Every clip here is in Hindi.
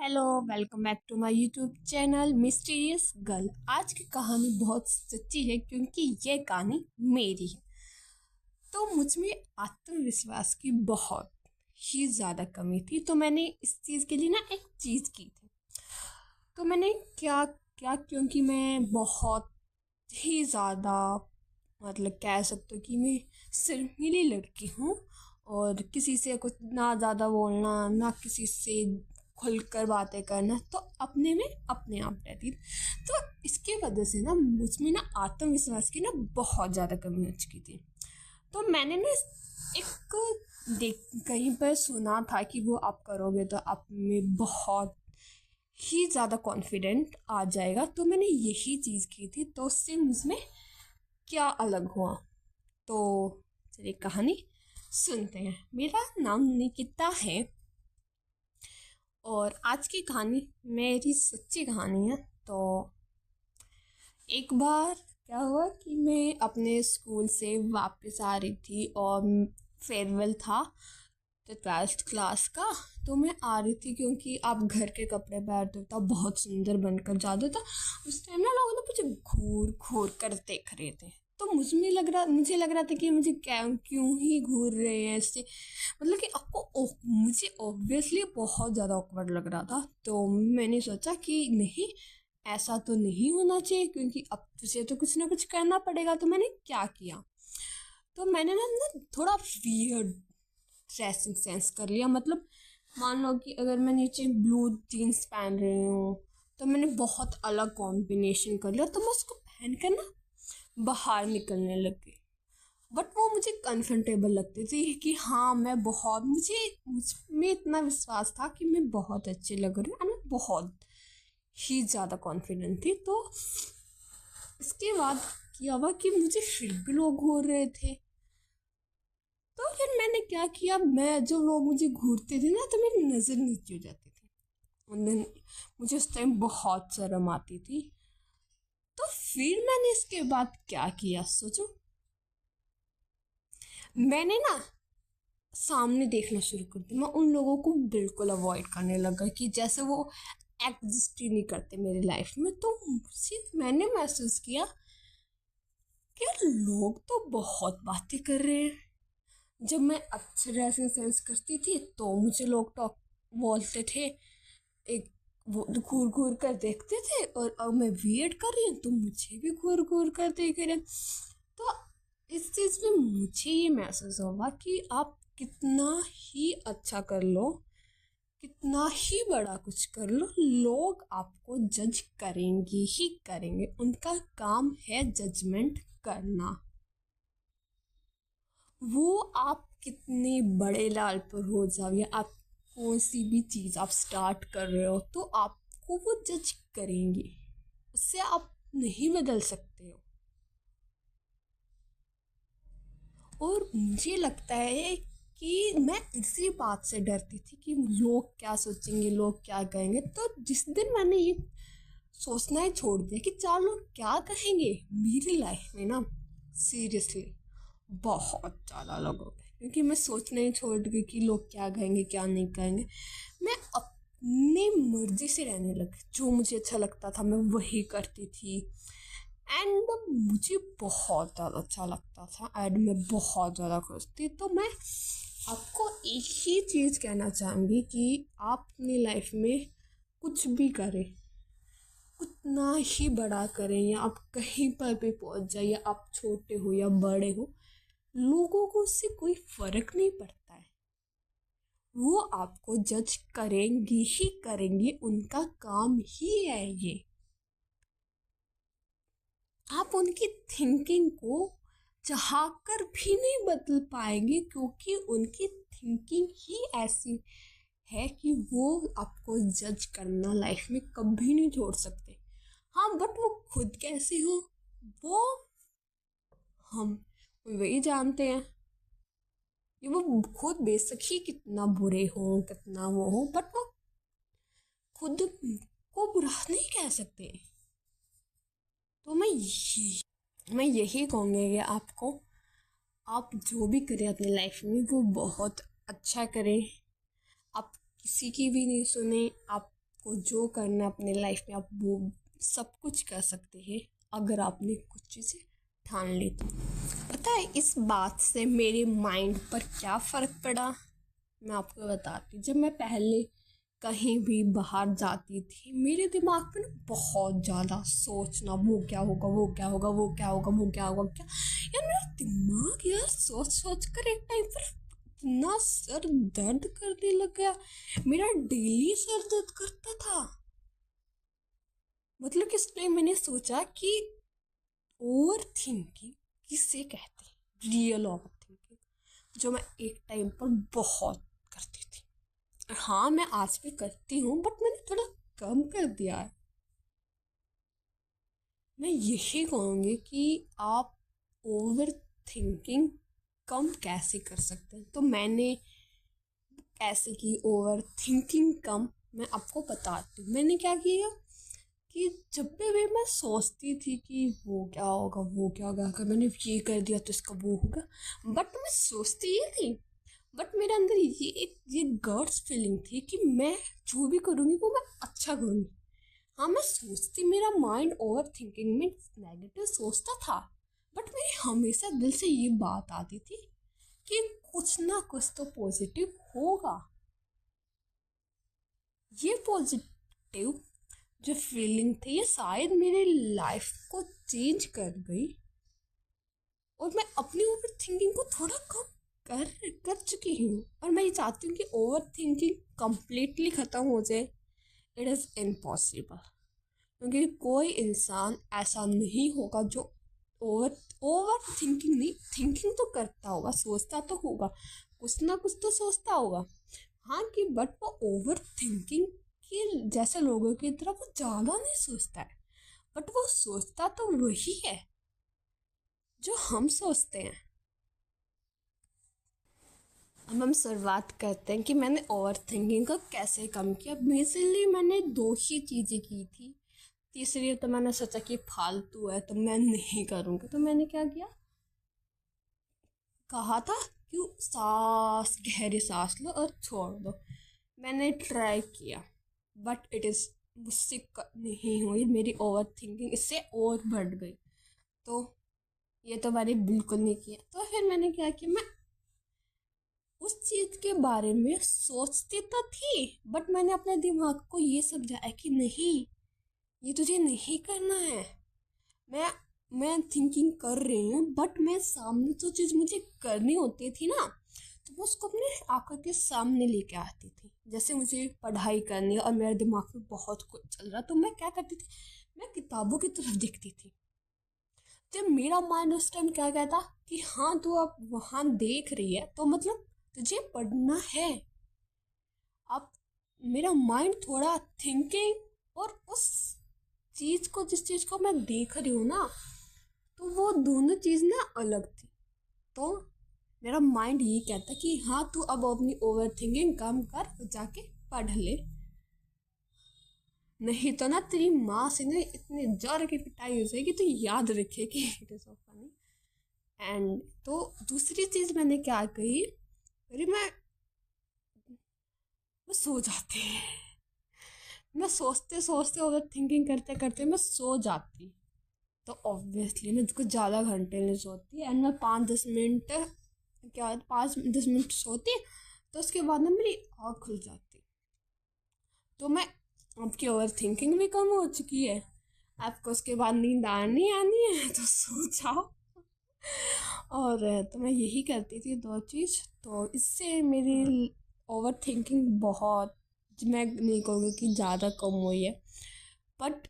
Hello, welcome back to my YouTube channel mysterious girl. आज की कहानी बहुत सच्ची है क्योंकि ये कहानी मेरी है। तो मुझ में आत्मविश्वास की बहुत ही ज़्यादा कमी थी, तो मैंने इस चीज़ के लिए ना एक चीज़ की थी। तो मैंने क्या क्या क्योंकि मैं बहुत ही ज़्यादा मतलब कह सकते हो कि मैं शर्मीली लड़की हूँ और किसी से कुछ ना ज़्यादा बोलना ना किसी से खुलकर बातें करना, तो अपने में अपने आप रहती। तो इसकी वजह से ना मुझ में ना आत्मविश्वास की ना बहुत ज़्यादा कमी हो चुकी थी। तो मैंने ना एक देख कहीं पर सुना था कि वो आप करोगे तो आप में बहुत ही ज़्यादा कॉन्फिडेंट आ जाएगा। तो मैंने यही चीज़ की थी, तो उससे मुझमें क्या अलग हुआ। तो चलिए कहानी सुनते हैं। मेरा नाम निकिता है और आज की कहानी मेरी सच्ची कहानी है। तो एक बार क्या हुआ कि मैं अपने स्कूल से वापस आ रही थी और फेयरवेल था तो 12th क्लास का। तो मैं आ रही थी क्योंकि आप घर के कपड़े पहनते हो तो बहुत सुंदर बनकर जाते था। उस टाइम ना लोग ना मुझे घूर घूर कर देख रहे थे, तो मुझे लग रहा था कि मुझे क्यों ही घूर रहे हैं इससे, मतलब कि मुझे ऑब्वियसली बहुत ज़्यादा ऑकवर्ड लग रहा था। तो मैंने सोचा कि नहीं, ऐसा तो नहीं होना चाहिए क्योंकि अब तुझे तो कुछ ना कुछ करना पड़ेगा। तो मैंने क्या किया, तो मैंने ना थोड़ा वियर्ड ड्रेसिंग सेंस कर लिया। मतलब मान लो कि अगर मैं नीचे ब्लू जीन्स पहन रही हूँ तो मैंने बहुत अलग कॉम्बिनेशन कर लिया, तो मैं उसको पहन कर ना बाहर निकलने लग गई। बट वो मुझे कंफर्टेबल लगती थी कि हाँ मैं बहुत मुझ में इतना विश्वास था कि मैं बहुत अच्छी लग रही हूँ और मैं बहुत ही ज़्यादा कॉन्फिडेंट थी। तो इसके बाद क्या हुआ कि मुझे फिर भी लोग घूर रहे थे। तो फिर मैंने क्या किया, मैं जो लोग मुझे घूरते थे ना तो मेरी नज़र नीचे हो जाती थी। मुझे उस टाइम बहुत शर्म आती थी। तो फिर मैंने इसके बाद क्या किया सोचो, मैंने ना सामने देखना शुरू कर दिया। मैं उन लोगों को बिल्कुल अवॉइड करने लगा कि जैसे वो एग्जिस्ट ही नहीं करते मेरी लाइफ में। तो मैंने महसूस किया कि यार लोग तो बहुत बातें कर रहे हैं। जब मैं अच्छे ड्रेसिंग सेंस करती थी तो मुझे लोग टॉक बोलते थे, एक वो घूर घूर कर देखते थे, और अब मैं वियर्ड कर रही हूँ तो मुझे भी घूर घूर कर देख रहे हैं। तो इस चीज़ में मुझे ये महसूस हुआ कि आप कितना ही अच्छा कर लो, कितना ही बड़ा कुछ कर लो, लोग आपको जज करेंगे ही करेंगे। उनका काम है जजमेंट करना। वो आप कितने बड़े लेवल पर हो जाओ या आप कौन सी भी चीज़ आप स्टार्ट कर रहे हो तो आपको वो जज करेंगे, उससे आप नहीं बदल सकते हो। और मुझे लगता है कि मैं इसी बात से डरती थी कि लोग क्या सोचेंगे, लोग क्या कहेंगे। तो जिस दिन मैंने ये सोचना ही छोड़ दिया कि चार लोग क्या कहेंगे, मेरी लाइफ में ना सीरियसली बहुत ज़्यादा अलग हो गए। क्योंकि मैं सोचना ही छोड़ गई कि लोग क्या कहेंगे क्या नहीं कहेंगे। मैं अपनी मर्जी से रहने लगी, जो मुझे अच्छा लगता था मैं वही करती थी। एंड मुझे बहुत ज़्यादा अच्छा लगता था एंड मैं बहुत ज़्यादा खुश थी। तो मैं आपको एक ही चीज़ कहना चाहूँगी कि आप अपनी लाइफ में कुछ भी करें, उतना ही बड़ा करें, या आप कहीं पर भी पहुंच जाए, या आप छोटे हो या बड़े हो, लोगों को उससे कोई फर्क नहीं पड़ता है। वो आपको जज करेंगी ही करेंगी, उनका काम ही है ये। आप उनकी थिंकिंग को चाहकर भी नहीं बदल पाएंगे क्योंकि उनकी थिंकिंग ही ऐसी है कि वो आपको जज करना लाइफ में कभी नहीं छोड़ सकते। हाँ, बट वो खुद कैसे हो वो हम वही जानते हैं। ये वो खुद बेशक ही कितना बुरे हो कितना वो हो, बट वो खुद को बुरा नहीं कह सकते। तो मैं यही कहूँगी कि आपको, आप जो भी करें अपनी लाइफ में वो बहुत अच्छा करें। आप किसी की भी नहीं सुने, आप आपको जो करना है अपने लाइफ में, आप वो सब कुछ कर सकते हैं अगर आपने कुछ चीज़ें ठान ली तो। पता है इस बात से मेरे माइंड पर क्या फ़र्क पड़ा, मैं आपको बताती हूँ। जब मैं पहले कहीं भी बाहर जाती थी, मेरे दिमाग में ना बहुत ज़्यादा सोचना, वो क्या होगा, वो क्या होगा, वो क्या होगा, वो क्या होगा, क्या यार मेरा दिमाग यार सोच सोच कर एक टाइम पर इतना सर दर्द करने लग गया। मेरा डेली सर दर्द करता था। मतलब कि इसलिए मैंने सोचा कि ओवर थिंकिंग किसे कहते हैं, रियल ओवर थिंकिंग, जो मैं एक टाइम पर बहुत करती थी। हाँ मैं आज भी करती हूँ, बट मैंने थोड़ा कम कर दिया है। मैं यही कहूँगी कि आप ओवर थिंकिंग कम कैसे कर सकते हैं। तो मैंने ऐसे की ओवर थिंकिंग कम, मैं आपको बताती हूँ मैंने क्या किया। कि जब भी मैं सोचती थी कि वो क्या होगा, वो क्या होगा, अगर मैंने ये कर दिया तो इसका वो होगा, बट मैं सोचती ये थी, बट मेरे अंदर ये गट्स फीलिंग थी कि मैं जो भी करूँगी वो मैं अच्छा करूँगी। हाँ मैं सोचती, मेरा माइंड ओवर थिंकिंग में नेगेटिव सोचता था, बट मेरी हमेशा दिल से ये बात आती थी कि कुछ ना कुछ तो पॉजिटिव होगा। ये पॉजिटिव जो फीलिंग थी ये शायद मेरे लाइफ को चेंज कर गई, और मैं अपनी ओवर थिंकिंग को थोड़ा कम कर चुकी हूँ। और मैं ये चाहती हूँ कि ओवर थिंकिंग कंप्लीटली ख़त्म हो जाए। इट इज़ इम्पॉसिबल, क्योंकि कोई इंसान ऐसा नहीं होगा जो ओवर ओवर थिंकिंग नहीं, थिंकिंग तो करता होगा, सोचता तो होगा, कुछ ना कुछ तो सोचता होगा। हाँ कि बट वो ओवर थिंकिंग कि जैसे लोगों की तरह वो ज़्यादा नहीं सोचता है, बट वो सोचता तो वही है जो हम सोचते हैं। अब हम शुरुआत करते हैं कि मैंने ओवर थिंकिंग को कैसे कम किया। बेसिकली मैंने दो ही चीज़ें की थी, तीसरी तो मैंने सोचा कि फालतू है तो मैं नहीं करूँगी। तो मैंने क्या किया, कहा था कि सांस, गहरी सांस लो और छोड़ दो। मैंने ट्राई किया, बट इट इज़ मुझसे नहीं हुई, मेरी ओवर थिंकिंग इससे और बढ़ गई। तो ये तो मैंने बिल्कुल नहीं किया। तो फिर मैंने क्या किया, मैं उस चीज़ के बारे में सोचती तो थी, बट मैंने अपने दिमाग को ये समझाया कि नहीं, ये तुझे नहीं करना है। मैं मैं थिंकिंग कर रही हूँ, बट मैं सामने जो चीज़ मुझे करनी होती थी ना, तो मैं उसको अपने आंखों के सामने लेके आती थी। जैसे मुझे पढ़ाई करनी है और मेरे दिमाग में बहुत कुछ चल रहा, तो मैं क्या करती थी, मैं किताबों की तरफ देखती थी। तो मेरा माइंड उस टाइम क्या कहता कि हाँ तू अब वहाँ देख रही है तो मतलब तुझे पढ़ना है। अब मेरा माइंड थोड़ा थिंकिंग और उस चीज़ को, जिस चीज़ को मैं देख रही हूँ ना, तो वो दोनों चीज़ ना अलग थी। तो मेरा माइंड ये कहता कि हाँ तू अब अपनी ओवर थिंकिंग कम कर, जाके पढ़ ले, नहीं तो ना तेरी माँ से ना इतने जोर की पिटाई हो जाएगी, तो याद रखेगी। It is so funny. And तो दूसरी चीज़ मैंने क्या कही, अरे मैं सो जाती, मैं सोचते सोचते ओवर थिंकिंग करते करते मैं सो जाती। तो ऑब्वियसली मैं कुछ ज़्यादा घंटे नहीं सोती, एंड मैं 5-10 मिनट, क्या 5-10 मिनट सोती, तो उसके बाद ना मेरी आँख खुल जाती। तो मैं, आपकी ओवर थिंकिंग भी कम हो चुकी है, आपको उसके बाद नींद आनी है तो सो जाओ। और तो मैं यही करती थी दो चीज़, तो इससे मेरी ओवर थिंकिंग बहुत, मैं नहीं कहूँगी कि ज़्यादा कम हुई है, बट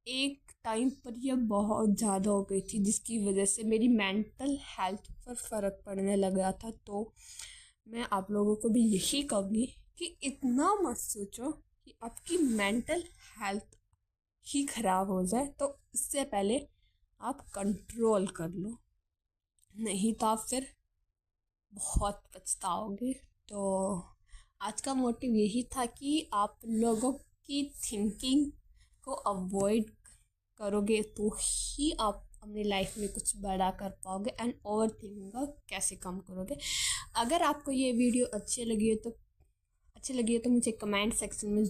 एक टाइम पर यह बहुत ज़्यादा हो गई थी, जिसकी वजह से मेरी मेंटल हेल्थ पर फ़र्क पड़ने लगा था। तो मैं आप लोगों को भी यही कहूँगी कि इतना मत सोचो कि आपकी मेंटल हेल्थ ही ख़राब हो जाए, तो इससे पहले आप कंट्रोल कर लो, नहीं तो आप फिर बहुत पछताओगे। तो आज का मोटिव यही था कि आप लोगों की थिंकिंग को अवॉइड करोगे तो ही आप अपनी लाइफ में कुछ बड़ा कर पाओगे, एंड ओवर थिंकिंग का कैसे कम करोगे। अगर आपको ये वीडियो अच्छी लगी है तो मुझे कमेंट सेक्शन में